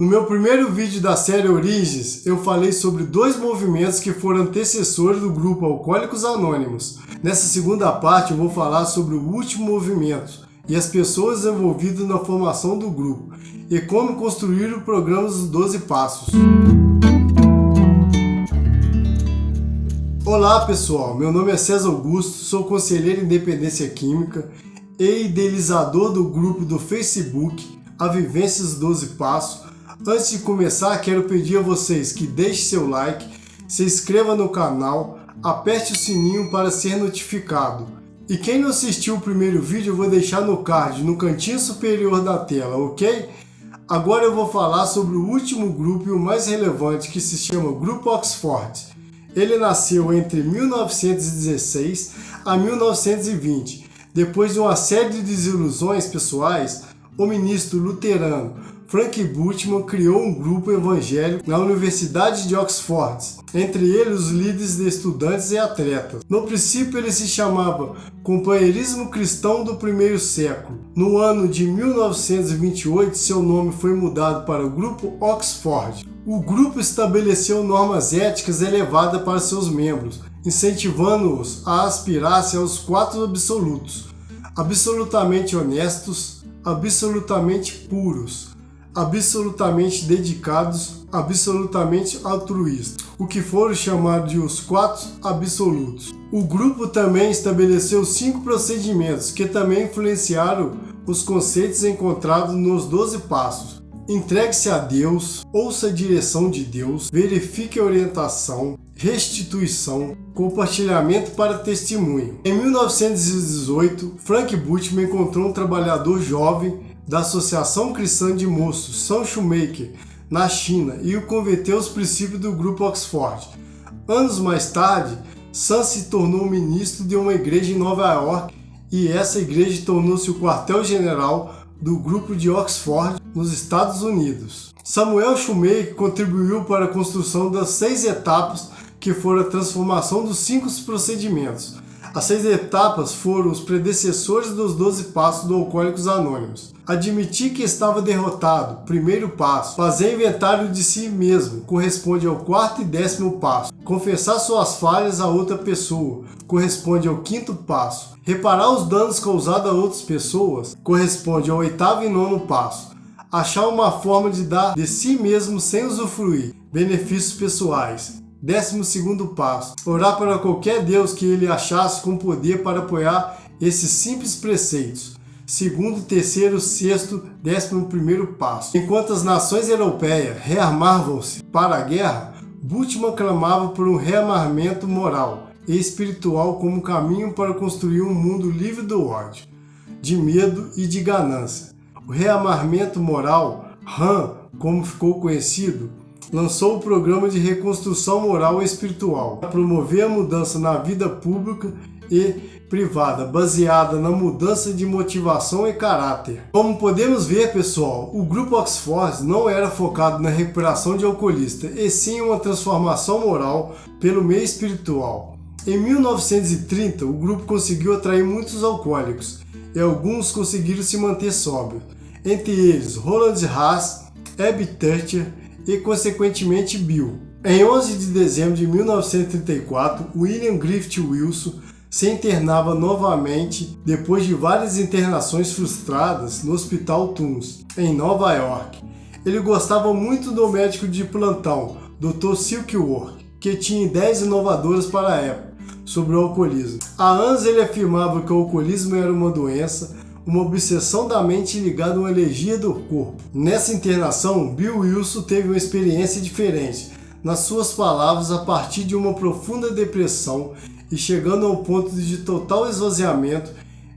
No meu primeiro vídeo da série Origens, eu falei sobre dois movimentos que foram antecessores do grupo Alcoólicos Anônimos. Nessa segunda parte eu vou falar sobre o último movimento e as pessoas envolvidas na formação do grupo e como construir o programa dos 12 Passos. Olá pessoal, meu nome é César Augusto, sou conselheiro em Independência Química e idealizador do grupo do Facebook A Vivência dos 12 Passos. Antes de começar, quero pedir a vocês que deixem seu like, se inscreva no canal, aperte o sininho para ser notificado. E quem não assistiu o primeiro vídeo, eu vou deixar no card, no cantinho superior da tela, ok? Agora eu vou falar sobre o último grupo e o mais relevante, que se chama Grupo Oxford. Ele nasceu entre 1916 a 1920. Depois de uma série de desilusões pessoais, o ministro luterano Frank Buchmann criou um grupo evangélico na Universidade de Oxford, entre eles os líderes de estudantes e atletas. No princípio ele se chamava Companheirismo Cristão do Primeiro Século. No ano de 1928 seu nome foi mudado para o Grupo Oxford. O grupo estabeleceu normas éticas elevadas para seus membros, incentivando-os a aspirar-se aos 4 absolutos: absolutamente honestos, absolutamente puros, absolutamente dedicados, absolutamente altruístas, o que foram chamados de os 4 absolutos. O grupo também estabeleceu 5 procedimentos que também influenciaram os conceitos encontrados nos 12 passos. Entregue-se a Deus, ouça a direção de Deus, verifique a orientação, restituição, compartilhamento para testemunho. Em 1918, Frank Buchmann encontrou um trabalhador jovem da Associação Cristã de Moços, Sam Shoemaker, na China, e o converteu aos princípios do Grupo Oxford. Anos mais tarde, Sam se tornou ministro de uma igreja em Nova York e essa igreja tornou-se o quartel-general do Grupo de Oxford nos Estados Unidos. Samuel Shoemaker contribuiu para a construção das 6 etapas que foram a transformação dos 5 procedimentos. As 6 etapas foram os predecessores dos 12 passos do Alcoólicos Anônimos. Admitir que estava derrotado, primeiro passo. Fazer inventário de si mesmo, corresponde ao 4º e 10º passo. Confessar suas falhas a outra pessoa, corresponde ao 5º passo. Reparar os danos causados a outras pessoas, corresponde ao 8º e 9º passo. Achar uma forma de dar de si mesmo sem usufruir, benefícios pessoais. 12º passo. Orar para qualquer Deus que ele achasse com poder para apoiar esses simples preceitos. 2º, 3º, 6º, 11º passo. Enquanto as nações europeias rearmavam-se para a guerra, Buchmann clamava por um rearmamento moral e espiritual como caminho para construir um mundo livre do ódio, de medo e de ganância. O rearmamento moral, RAM, como ficou conhecido, lançou o programa de reconstrução moral e espiritual para promover a mudança na vida pública e privada, baseada na mudança de motivação e caráter. Como podemos ver, pessoal, o Grupo Oxford não era focado na recuperação de alcoolista, e sim uma transformação moral pelo meio espiritual. Em 1930, o grupo conseguiu atrair muitos alcoólicos, e alguns conseguiram se manter sóbrios, entre eles Roland Haas, Abby Thatcher e, consequentemente, Bill. Em 11 de dezembro de 1934, William Griffith Wilson se internava novamente depois de várias internações frustradas no Hospital Toombs, em Nova York. Ele gostava muito do médico de plantão, Dr. Silkworth, que tinha ideias inovadoras para a época sobre o alcoolismo. Há anos ele afirmava que o alcoolismo era uma doença, uma obsessão da mente ligada a uma alergia do corpo. Nessa internação, Bill Wilson teve uma experiência diferente. Nas suas palavras, a partir de uma profunda depressão e chegando ao ponto de total esvaziamento,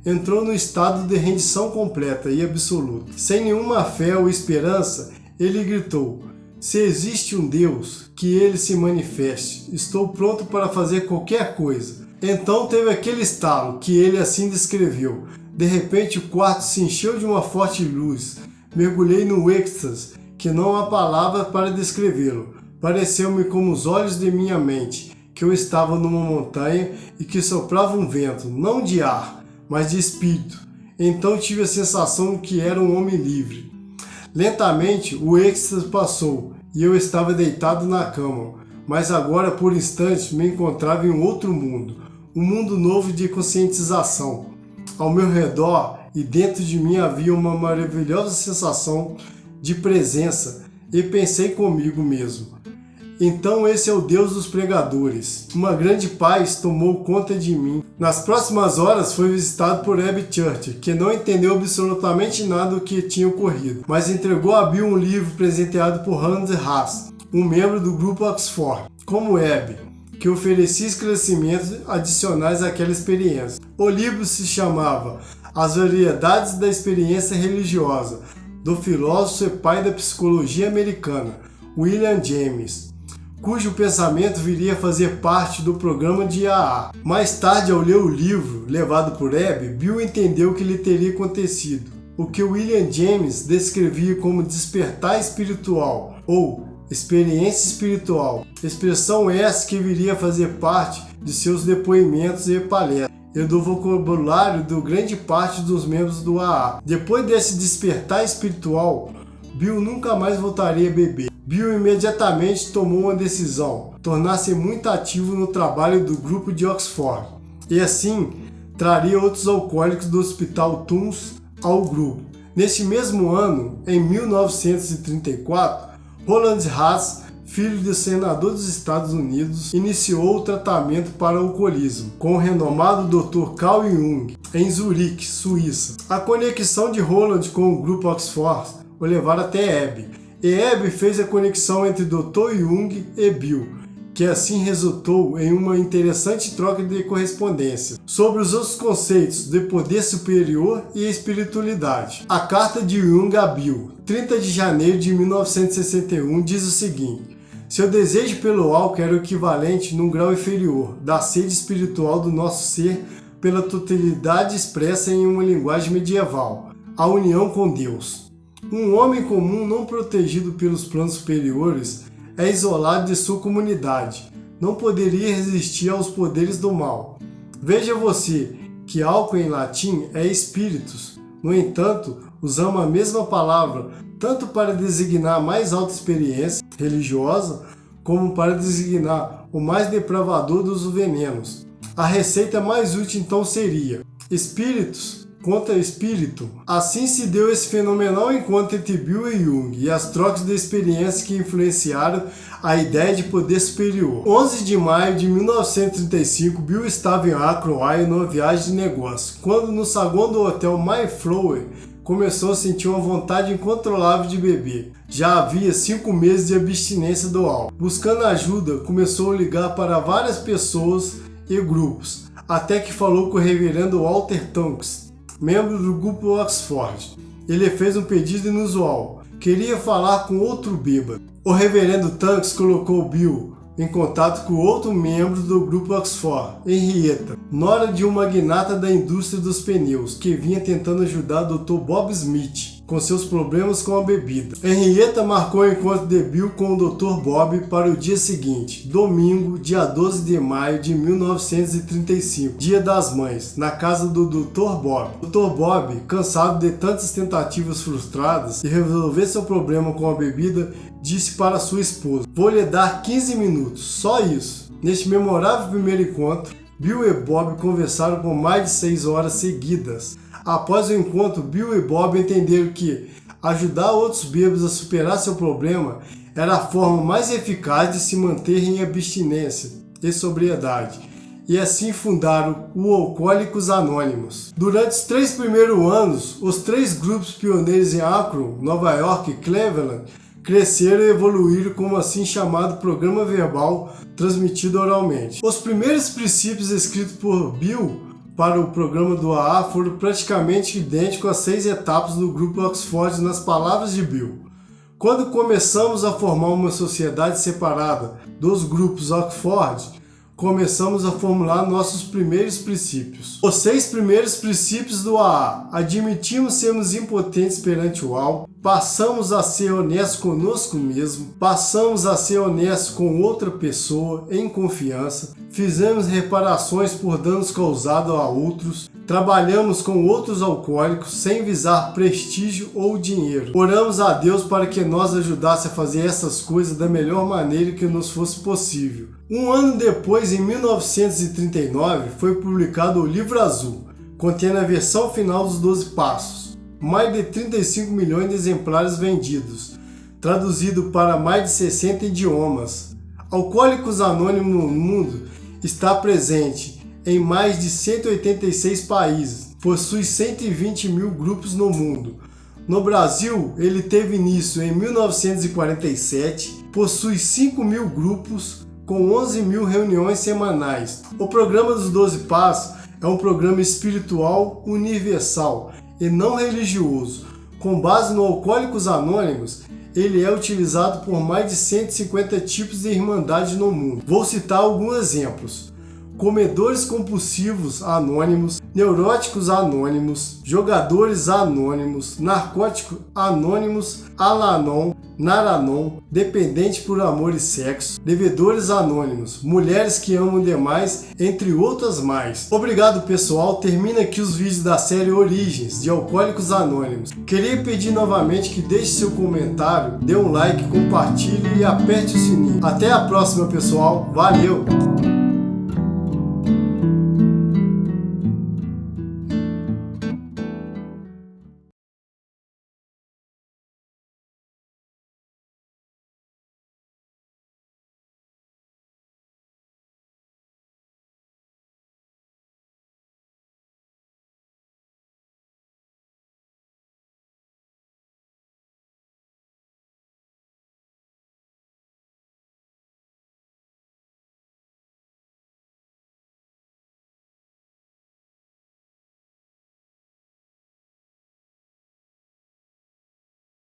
entrou no estado de rendição completa e absoluta. Sem nenhuma fé ou esperança, ele gritou: "Se existe um Deus, que ele se manifeste. Estou pronto para fazer qualquer coisa." Então teve aquele estalo que ele assim descreveu: "De repente o quarto se encheu de uma forte luz. Mergulhei no êxtase, que não há palavra para descrevê-lo. Pareceu-me como os olhos de minha mente, que eu estava numa montanha e que soprava um vento, não de ar, mas de espírito. Então tive a sensação que era um homem livre. Lentamente, o êxtase passou e eu estava deitado na cama, mas agora, por instantes, me encontrava em um outro mundo, um mundo novo de conscientização. Ao meu redor e dentro de mim havia uma maravilhosa sensação de presença e pensei comigo mesmo: então esse é o Deus dos pregadores. Uma grande paz tomou conta de mim. Nas próximas horas fui visitado por Abby Church, que não entendeu absolutamente nada do que tinha ocorrido, mas entregou a Bill um livro presenteado por Roland Haas, um membro do grupo Oxford, como Abby, que oferecia esclarecimentos adicionais àquela experiência. O livro se chamava As Variedades da Experiência Religiosa, do filósofo e pai da psicologia americana, William James, cujo pensamento viria a fazer parte do programa de AA. Mais tarde, ao ler o livro, levado por Abby, Bill entendeu o que lhe teria acontecido, o que William James descrevia como despertar espiritual, ou experiência espiritual, expressão essa que viria a fazer parte de seus depoimentos e palestras, e do vocabulário de grande parte dos membros do AA. Depois desse despertar espiritual, Bill nunca mais voltaria a beber. Bill imediatamente tomou uma decisão: tornar-se muito ativo no trabalho do grupo de Oxford, e assim traria outros alcoólicos do Hospital Toombs ao grupo. Neste mesmo ano, em 1934, Roland Haas, filho do senador dos Estados Unidos, iniciou o tratamento para o alcoolismo com o renomado Dr. Carl Jung, em Zurique, Suíça. A conexão de Roland com o grupo Oxford o levaram até Abby, e Abby fez a conexão entre Dr. Jung e Bill, que assim resultou em uma interessante troca de correspondência sobre os outros conceitos de poder superior e espiritualidade. A carta de Jung a Bill, 30 de janeiro de 1961, diz o seguinte: seu desejo pelo álcool era o equivalente, num grau inferior, da sede espiritual do nosso ser pela totalidade expressa em uma linguagem medieval, a união com Deus. Um homem comum não protegido pelos planos superiores é isolado de sua comunidade, não poderia resistir aos poderes do mal. Veja você que álcool em latim é espíritus. No entanto, usamos a mesma palavra tanto para designar a mais alta experiência religiosa, como para designar o mais depravador dos venenos. A receita mais útil então seria espíritus contra espírito. Assim se deu esse fenomenal encontro entre Bill e Jung e as trocas de experiências que influenciaram a ideia de poder superior. 11 de maio de 1935, Bill estava em Akron, Ohio, numa viagem de negócio, quando no saguão do hotel Mayflower começou a sentir uma vontade incontrolável de beber. Já havia 5 meses de abstinência do álcool. Buscando ajuda, começou a ligar para várias pessoas e grupos, até que falou com o reverendo Walter Tonks, membro do grupo Oxford. Ele fez um pedido inusual: queria falar com outro bêbado. O reverendo Tonks colocou Bill em contato com outro membro do grupo Oxford, Henrietta, nora de um magnata da indústria dos pneus, que vinha tentando ajudar o Dr. Bob Smith com seus problemas com a bebida. Henrietta marcou o encontro de Bill com o Dr. Bob para o dia seguinte, domingo, dia 12 de maio de 1935, Dia das Mães, na casa do Dr. Bob. Dr. Bob, cansado de tantas tentativas frustradas de resolver seu problema com a bebida, disse para sua esposa: vou lhe dar 15 minutos, só isso. Neste memorável primeiro encontro, Bill e Bob conversaram por mais de 6 horas seguidas. Após o encontro, Bill e Bob entenderam que ajudar outros bêbados a superar seu problema era a forma mais eficaz de se manter em abstinência e sobriedade, e assim fundaram o Alcoólicos Anônimos. Durante os 3 primeiros anos, os 3 grupos pioneiros em Akron, Nova York e Cleveland cresceram e evoluíram como assim chamado programa verbal transmitido oralmente. Os primeiros princípios escritos por Bill para o programa do AA foram praticamente idênticos às 6 etapas do grupo Oxford nas palavras de Bill. Quando começamos a formar uma sociedade separada dos grupos Oxford, começamos a formular nossos primeiros princípios. Os 6 primeiros princípios do AA: admitimos sermos impotentes perante o álcool, passamos a ser honestos conosco mesmo, passamos a ser honestos com outra pessoa em confiança, fizemos reparações por danos causados a outros, Trabalhamos com outros alcoólicos sem visar prestígio ou dinheiro. Oramos a Deus para que nos ajudasse a fazer essas coisas da melhor maneira que nos fosse possível. Um ano depois, em 1939, foi publicado o Livro Azul, contendo a versão final dos 12 Passos. Mais de 35 milhões de exemplares vendidos, traduzido para mais de 60 idiomas. Alcoólicos Anônimos no mundo está presente em mais de 186 países, possui 120 mil grupos no mundo. No Brasil, ele teve início em 1947, possui 5 mil grupos com 11 mil reuniões semanais. O programa dos 12 Passos é um programa espiritual universal e não religioso. Com base no Alcoólicos Anônimos, ele é utilizado por mais de 150 tipos de irmandade no mundo. Vou citar alguns exemplos: comedores compulsivos anônimos, neuróticos anônimos, jogadores anônimos, narcóticos anônimos, Al-Anon, Nar-Anon, dependente por amor e sexo, devedores anônimos, mulheres que amam demais, entre outras mais. Obrigado, pessoal. Termina aqui os vídeos da série Origens de Alcoólicos Anônimos. Queria pedir novamente que deixe seu comentário, dê um like, compartilhe e aperte o sininho. Até a próxima, pessoal. Valeu!